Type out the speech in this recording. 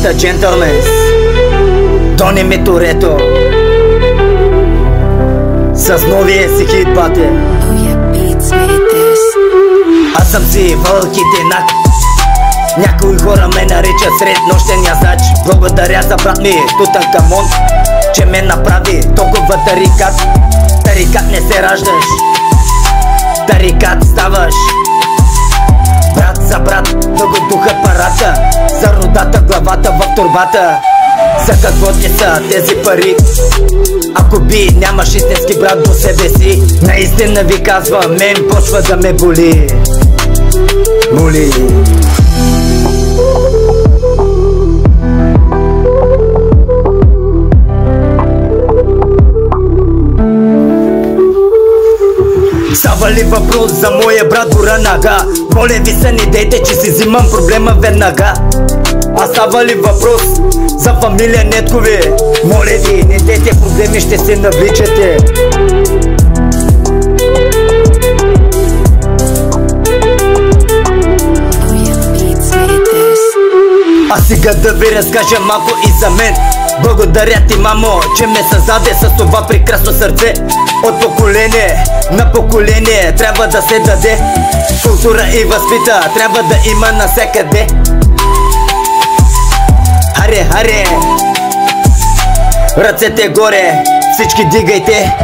The Gentlemen, Тони Миторето с новия си хит, бате. Аз съм си вълкитинак. Някои хора ме наричат среднощения зач. Благодаря за брат ми Тутанкамон, че ме направи толкова тарикат. Тарикат не се раждаш, тарикат ставаш. Брат за брат, да го духа парата, за родата, главата в турбата. За какво ти са тези пари, ако би нямаш истински брат до себе си? Наистина ви казвам, мен почва да ме боли. Боли. Става ли въпрос за моя брат Буранага? Моля ви се, не дейте, че си взимам проблема веднага. А става ли въпрос за фамилия Неткови? Моля ви, не дейте, проблеми ще се навличате. А сега да ви разкажа малко и за мен. Благодаря ти, мамо, че ме създаде с това прекрасно сърце. От поколение на поколение трябва да се даде култура и възпита, трябва да има навсякъде. Харе, харе, ръцете горе, всички дигайте.